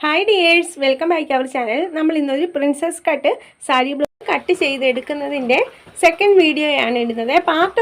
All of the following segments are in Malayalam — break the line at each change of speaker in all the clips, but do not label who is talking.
Hi dears, welcome back to our channel. നമ്മൾ ഇന്നൊരു princess cut sari blouse cut ചെയ്തെടുക്കുന്നതിൻ്റെ സെക്കൻഡ് വീഡിയോയാണ് ഇടുന്നത്.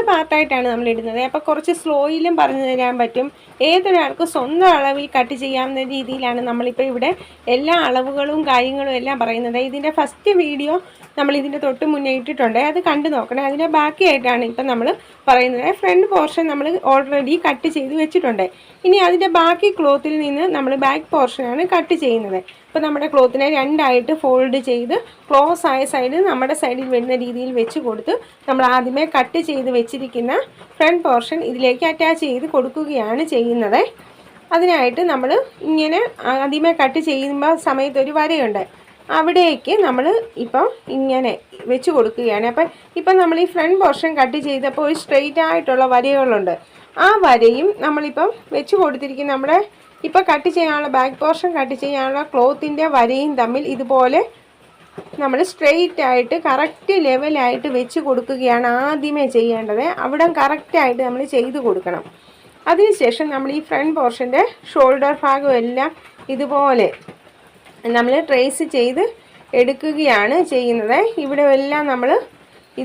പാർട്ടായിട്ടാണ് നമ്മൾ ഇടുന്നത്. അപ്പോൾ കുറച്ച് സ്ലോയിലും പറഞ്ഞു തരാൻ പറ്റും. ഏതൊരാൾക്കും സ്വന്തം അളവിൽ കട്ട് ചെയ്യാവുന്ന രീതിയിലാണ് നമ്മളിപ്പോൾ ഇവിടെ എല്ലാ അളവുകളും കാര്യങ്ങളും എല്ലാം പറയുന്നത്. ഇതിൻ്റെ ഫസ്റ്റ് വീഡിയോ നമ്മൾ ഇതിൻ്റെ തൊട്ട് മുന്നേ ഇട്ടിട്ടുണ്ട്, അത് കണ്ടു നോക്കണേ. അതിൻ്റെ ബാക്കിയായിട്ടാണ് ഇപ്പം നമ്മൾ പറയുന്നത്. ഫ്രണ്ട് പോർഷൻ നമ്മൾ ഓൾറെഡി കട്ട് ചെയ്ത് വെച്ചിട്ടുണ്ട്. ഇനി അതിൻ്റെ ബാക്കി ക്ലോത്തിൽ നിന്ന് നമ്മൾ ബാക്ക് പോർഷനാണ് കട്ട് ചെയ്യുന്നത്. ഇപ്പോൾ നമ്മുടെ ക്ലോത്തിനെ രണ്ടായിട്ട് ഫോൾഡ് ചെയ്ത് ക്ലോസ് ആയ സൈഡ് നമ്മുടെ സൈഡിൽ വരുന്ന രീതിയിൽ വെച്ച് കൊടുത്ത് നമ്മൾ ആദ്യമേ കട്ട് ചെയ്ത് വെച്ചിരിക്കുന്ന ഫ്രണ്ട് പോർഷൻ ഇതിലേക്ക് അറ്റാച്ച് ചെയ്ത് കൊടുക്കുകയാണ് ചെയ്യുന്നത്. അതിനായിട്ട് നമ്മൾ ഇങ്ങനെ ആദ്യമേ കട്ട് ചെയ്യുമ്പോൾ സമയത്തൊരു വരയുണ്ട്, അവിടേക്ക് നമ്മൾ ഇപ്പം ഇങ്ങനെ വെച്ച് കൊടുക്കുകയാണ്. അപ്പം ഇപ്പം നമ്മൾ ഈ ഫ്രണ്ട് പോർഷൻ കട്ട് ചെയ്തപ്പോൾ ഒരു സ്ട്രെയിറ്റ് ആയിട്ടുള്ള വരകളുണ്ട്. ആ വരയും നമ്മളിപ്പം വെച്ച് കൊടുത്തിരിക്കുന്ന നമ്മുടെ ഇപ്പോൾ കട്ട് ചെയ്യാനുള്ള ബാക്ക് പോർഷൻ കട്ട് ചെയ്യാനുള്ള ക്ലോത്തിൻ്റെ വരയും തമ്മിൽ ഇതുപോലെ നമ്മൾ സ്ട്രെയിറ്റ് ആയിട്ട് കറക്റ്റ് ലെവലായിട്ട് വെച്ച് കൊടുക്കുകയാണ് ആദ്യമേ ചെയ്യേണ്ടത്. അവിടെ കറക്റ്റായിട്ട് നമ്മൾ ചെയ്ത് കൊടുക്കണം. അതിനുശേഷം നമ്മൾ ഈ ഫ്രണ്ട് പോർഷൻ്റെ ഷോൾഡർ ഭാഗം എല്ലാം ഇതുപോലെ നമ്മൾ ട്രേസ് ചെയ്ത് എടുക്കുകയാണ് ചെയ്യുന്നത്. ഇവിടെ എല്ലാം നമ്മൾ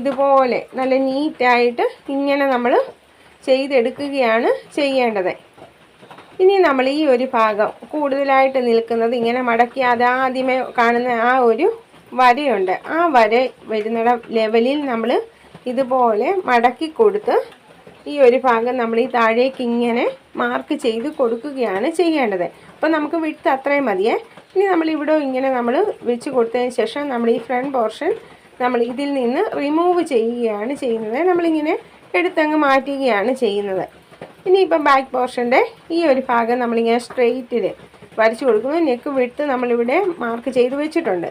ഇതുപോലെ നല്ല നീറ്റായിട്ട് ഇങ്ങനെ നമ്മൾ ചെയ്തെടുക്കുകയാണ് ചെയ്യേണ്ടത്. ഇനി നമ്മൾ ഈ ഒരു ഭാഗം കൂടുതലായിട്ട് നിൽക്കുന്നത് ഇങ്ങനെ മടക്കി ആദ്യമേ കാണുന്ന ആ ഒരു വരയുണ്ട്, ആ വര വരുന്ന ലെവലിൽ നമ്മൾ ഇതുപോലെ മടക്കി കൊടുത്ത് ഈ ഒരു ഭാഗം നമ്മൾ ഈ താഴേക്ക് ഇങ്ങനെ മാർക്ക് ചെയ്ത് കൊടുക്കുകയാണ് ചെയ്യേണ്ടത്. അപ്പോൾ നമുക്ക് വിട്ട് അത്രയും മതിയേ. ഇനി നമ്മൾ ഇവിടെ ഇങ്ങനെ നമ്മൾ വെച്ച് കൊടുത്തതിന് ശേഷം നമ്മൾ ഈ ഫ്രണ്ട് പോർഷൻ നമ്മൾ ഇതിൽ നിന്ന് റിമൂവ് ചെയ്യുകയാണ് ചെയ്യുന്നത്. നമ്മളിങ്ങനെ എടുത്തങ്ങ് മാറ്റുകയാണ് ചെയ്യുന്നത്. ഇനിയിപ്പം ബാക്ക് പോർഷൻ്റെ ഈ ഒരു ഭാഗം നമ്മളിങ്ങനെ സ്ട്രെയിറ്റിൽ വരച്ച് കൊടുക്കുന്നു. നെക്ക് വിട്ട് നമ്മളിവിടെ മാർക്ക് ചെയ്ത് വെച്ചിട്ടുണ്ട്.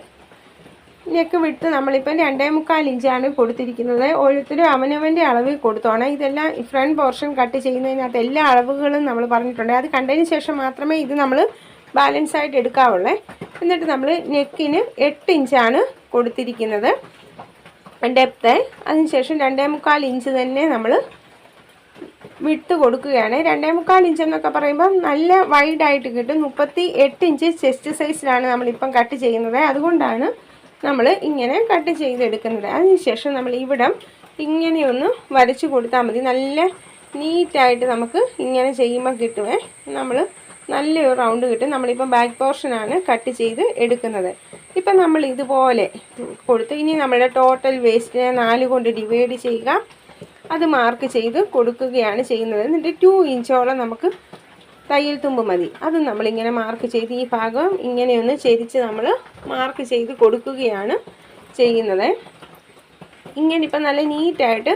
നെക്ക് വിട്ട് നമ്മളിപ്പം 2.25 ഇഞ്ചാണ് കൊടുത്തിരിക്കുന്നത്. ഓരോരുത്തരും അവനവൻ്റെ അളവിൽ കൊടുത്തോണം. ഇതെല്ലാം ഫ്രണ്ട് പോർഷൻ കട്ട് ചെയ്യുന്നതിനകത്ത് എല്ലാ അളവുകളും നമ്മൾ പറഞ്ഞിട്ടുണ്ട്. അത് കണ്ടതിന് ശേഷം മാത്രമേ ഇത് നമ്മൾ ബാലൻസ് ആയിട്ട് എടുക്കാവുള്ളേ. എന്നിട്ട് നമ്മൾ നെക്കിന് 8 ഇഞ്ചാണ് കൊടുത്തിരിക്കുന്നത് ഡെപ്ത്ത്. അതിനുശേഷം 2.25 ഇഞ്ച് തന്നെ നമ്മൾ വിട്ട് കൊടുക്കുകയാണ്. 2.25 ഇഞ്ച് എന്നൊക്കെ പറയുമ്പോൾ നല്ല വൈഡായിട്ട് കിട്ടും. 38 ഇഞ്ച് ചെസ്റ്റ് സൈസിലാണ് നമ്മളിപ്പം കട്ട് ചെയ്യുന്നത്. അതുകൊണ്ടാണ് നമ്മൾ ഇങ്ങനെ കട്ട് ചെയ്തെടുക്കുന്നത്. അതിനുശേഷം നമ്മൾ ഇവിടം ഇങ്ങനെയൊന്ന് വരച്ച് കൊടുത്താൽ മതി. നല്ല നീറ്റായിട്ട് നമുക്ക് ഇങ്ങനെ ചെയ്യുമ്പോൾ കിട്ടുമേ. നമ്മൾ നല്ലൊരു റൗണ്ട് കിട്ടും. നമ്മളിപ്പം ബാക്ക് പോർഷനാണ് കട്ട് ചെയ്ത് എടുക്കുന്നത്. ഇപ്പം നമ്മൾ ഇതുപോലെ കൊടുത്ത് ഇനി നമ്മുടെ ടോട്ടൽ വേസ്റ്റിനെ 4 കൊണ്ട് ഡിവൈഡ് ചെയ്യുക. അത് മാർക്ക് ചെയ്ത് കൊടുക്കുകയാണ് ചെയ്യുന്നത്. എന്നിട്ട് 2 ഇഞ്ചോളം നമുക്ക് തയ്യൽ തുമ്പ് മതി. അത് നമ്മളിങ്ങനെ മാർക്ക് ചെയ്ത് ഈ ഭാഗം ഇങ്ങനെയൊന്ന് ചെരിച്ച് നമ്മൾ മാർക്ക് ചെയ്ത് കൊടുക്കുകയാണ് ചെയ്യുന്നത്. ഇങ്ങനെ ഇപ്പം നല്ല നീറ്റായിട്ട്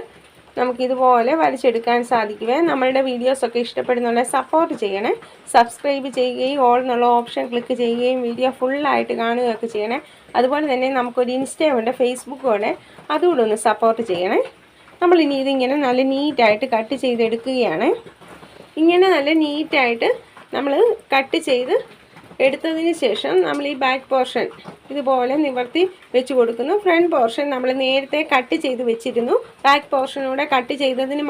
നമുക്കിതുപോലെ വരച്ചെടുക്കാൻ സാധിക്കുമേ. നമ്മളുടെ വീഡിയോസൊക്കെ ഇഷ്ടപ്പെടുന്നുള്ള സപ്പോർട്ട് ചെയ്യണേ. സബ്സ്ക്രൈബ് ചെയ്യുകയും ഓൾ എന്നുള്ള ഓപ്ഷൻ ക്ലിക്ക് ചെയ്യുകയും വീഡിയോ ഫുള്ളായിട്ട് കാണുകയൊക്കെ ചെയ്യണേ. അതുപോലെ തന്നെ നമുക്കൊരു ഇൻസ്റ്റയുണ്ട്, ഫേസ്ബുക്കുണ്ട്, അതുകൂടെ ഒന്ന് സപ്പോർട്ട് ചെയ്യണേ. നമ്മളിനി ഇതിങ്ങനെ നല്ല നീറ്റായിട്ട് കട്ട് ചെയ്തെടുക്കുകയാണ്. ഇങ്ങനെ നല്ല നീറ്റായിട്ട് നമ്മൾ കട്ട് ചെയ്ത് എടുത്തതിന് ശേഷം നമ്മൾ ഈ ബാക്ക് പോർഷൻ ഇതുപോലെ നിവർത്തി വെച്ച് കൊടുക്കുന്നു. ഫ്രണ്ട് പോർഷൻ നമ്മൾ നേരത്തെ കട്ട് ചെയ്ത് വെച്ചിരുന്നു. ബാക്ക് പോർഷനൂടെ കട്ട് ചെയ്തതിന്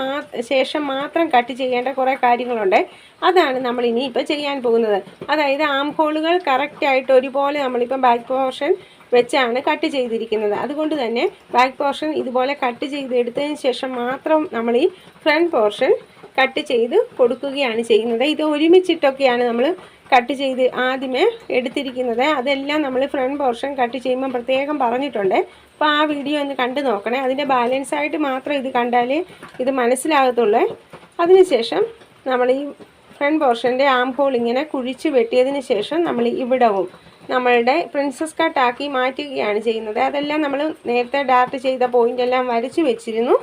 ശേഷം മാത്രം കട്ട് ചെയ്യേണ്ട കുറേ കാര്യങ്ങളുണ്ട്. അതാണ് നമ്മളിനി ഇപ്പോൾ ചെയ്യാൻ പോകുന്നത്. അതായത് ആം ഹോളുകൾ കറക്റ്റായിട്ട് ഒരുപോലെ നമ്മളിപ്പം ബാക്ക് പോർഷൻ വെച്ചാണ് കട്ട് ചെയ്തിരിക്കുന്നത്. അതുകൊണ്ട് തന്നെ ബാക്ക് പോർഷൻ ഇതുപോലെ കട്ട് ചെയ്തെടുത്തതിന് ശേഷം മാത്രം നമ്മൾ ഈ ഫ്രണ്ട് പോർഷൻ കട്ട് ചെയ്ത് കൊടുക്കുകയാണ് ചെയ്യുന്നത്. ഇത് ഒരുമിച്ചിട്ടൊക്കെയാണ് നമ്മൾ കട്ട് ചെയ്ത് ആദ്യമേ എടുത്തിരിക്കുന്നത്. അതെല്ലാം നമ്മൾ ഫ്രണ്ട് പോർഷൻ കട്ട് ചെയ്യുമ്പോൾ പ്രത്യേകം പറഞ്ഞിട്ടുണ്ട്. അപ്പോൾ ആ വീഡിയോ ഒന്ന് കണ്ടു നോക്കണേ. അതിൻ്റെ ബാലൻസായിട്ട് മാത്രം ഇത് കണ്ടാലേ ഇത് മനസ്സിലാകത്തുള്ളൂ. അതിനുശേഷം നമ്മൾ ഈ ഫ്രണ്ട് പോർഷൻ്റെ ആം ഹോൾ ഇങ്ങനെ കുഴിച്ച് വെട്ടിയതിന് ശേഷം നമ്മൾ ഇവിടവും നമ്മളുടെ പ്രിൻസസ് കട്ടാക്കി മാറ്റുകയാണ് ചെയ്യുന്നത്. അതെല്ലാം നമ്മൾ നേരത്തെ ഡാർട്ട് ചെയ്ത പോയിൻ്റ് എല്ലാം വരച്ച് വെച്ചിരുന്നു.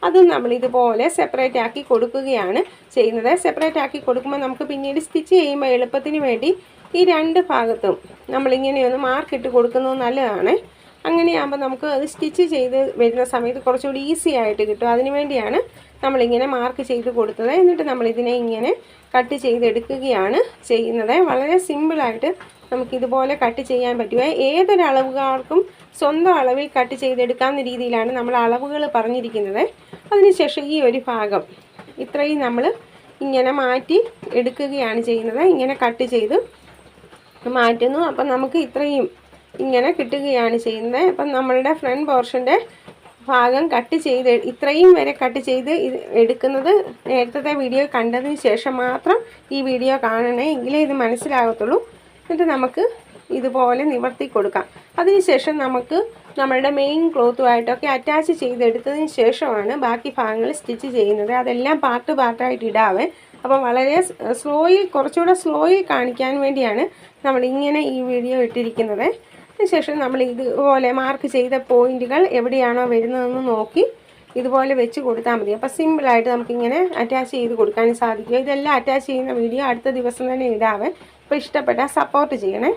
അതും നമ്മൾ ഇതുപോലെ സെപ്പറേറ്റ് ആക്കി കൊടുക്കുകയാണ് ചെയ്യുന്നത്. സെപ്പറേറ്റ് ആക്കി കൊടുക്കുമ്പോൾ നമുക്ക് പിന്നീട് സ്റ്റിച്ച് ചെയ്യുമ്പോൾ എളുപ്പത്തിന് വേണ്ടി ഈ 2 ഭാഗത്തും നമ്മളിങ്ങനെയൊന്ന് മാർക്കിട്ട് കൊടുക്കുന്നത് നല്ലതാണ്. അങ്ങനെയാകുമ്പോൾ നമുക്ക് അത് സ്റ്റിച്ച് ചെയ്ത് വരുന്ന സമയത്ത് കുറച്ചുകൂടി ഈസി ആയിട്ട് കിട്ടും. അതിനു വേണ്ടിയാണ് നമ്മളിങ്ങനെ മാർക്ക് ചെയ്ത് കൊടുത്തത്. എന്നിട്ട് നമ്മളിതിനെ ഇങ്ങനെ കട്ട് ചെയ്തെടുക്കുകയാണ് ചെയ്യുന്നത്. വളരെ സിമ്പിളായിട്ട് നമുക്കിതുപോലെ കട്ട് ചെയ്യാൻ പറ്റുക. ഏതൊരു അളവുകാർക്കും സ്വന്തം അളവിൽ കട്ട് ചെയ്തെടുക്കാവുന്ന രീതിയിലാണ് നമ്മൾ അളവുകൾ പറഞ്ഞിരിക്കുന്നത്. അതിനുശേഷം ഈ ഒരു ഭാഗം ഇത്രയും നമ്മൾ ഇങ്ങനെ മാറ്റി എടുക്കുകയാണ് ചെയ്യുന്നത്. ഇങ്ങനെ കട്ട് ചെയ്ത് മാറ്റുന്നു. അപ്പം നമുക്ക് ഇത്രയും ഇങ്ങനെ കിട്ടുകയാണ് ചെയ്യുന്നത്. അപ്പം നമ്മളുടെ ഫ്രണ്ട് പോർഷൻ്റെ ഭാഗം കട്ട് ചെയ്ത് ഇത്രയും വരെ കട്ട് ചെയ്ത് എടുക്കുന്നത് നേരത്തെ വീഡിയോ കണ്ടതിന് ശേഷം മാത്രം ഈ വീഡിയോ കാണണേ, എങ്കിലേ ഇത് മനസ്സിലാകത്തുള്ളൂ. എന്നിട്ട് നമുക്ക് ഇതുപോലെ നിവർത്തി കൊടുക്കാം. അതിനുശേഷം നമുക്ക് നമ്മളുടെ മെയിൻ ക്ലോത്തുമായിട്ടൊക്കെ അറ്റാച്ച് ചെയ്തെടുത്തതിന് ശേഷമാണ് ബാക്കി ഭാഗങ്ങൾ സ്റ്റിച്ച് ചെയ്യുന്നത്. അതെല്ലാം പാർട്ടായിട്ട് ഇടാവേ. അപ്പം വളരെ കുറച്ചുകൂടെ സ്ലോയിൽ കാണിക്കാൻ വേണ്ടിയാണ് നമ്മളിങ്ങനെ ഈ വീഡിയോ ഇട്ടിരിക്കുന്നത്. അതിനുശേഷം നമ്മൾ ഇതുപോലെ മാർക്ക് ചെയ്ത പോയിന്റുകൾ എവിടെയാണോ വരുന്നതെന്ന് നോക്കി ഇതുപോലെ വെച്ച് കൊടുത്താൽ മതി. അപ്പോൾ സിമ്പിളായിട്ട് നമുക്കിങ്ങനെ അറ്റാച്ച് ചെയ്ത് കൊടുക്കാൻ സാധിക്കും. ഇതെല്ലാം അറ്റാച്ച് ചെയ്യുന്ന വീഡിയോ അടുത്ത ദിവസം തന്നെ ഇടാവേ. അപ്പോൾ ഇഷ്ടപ്പെട്ടാൽ സപ്പോർട്ട് ചെയ്യണേ.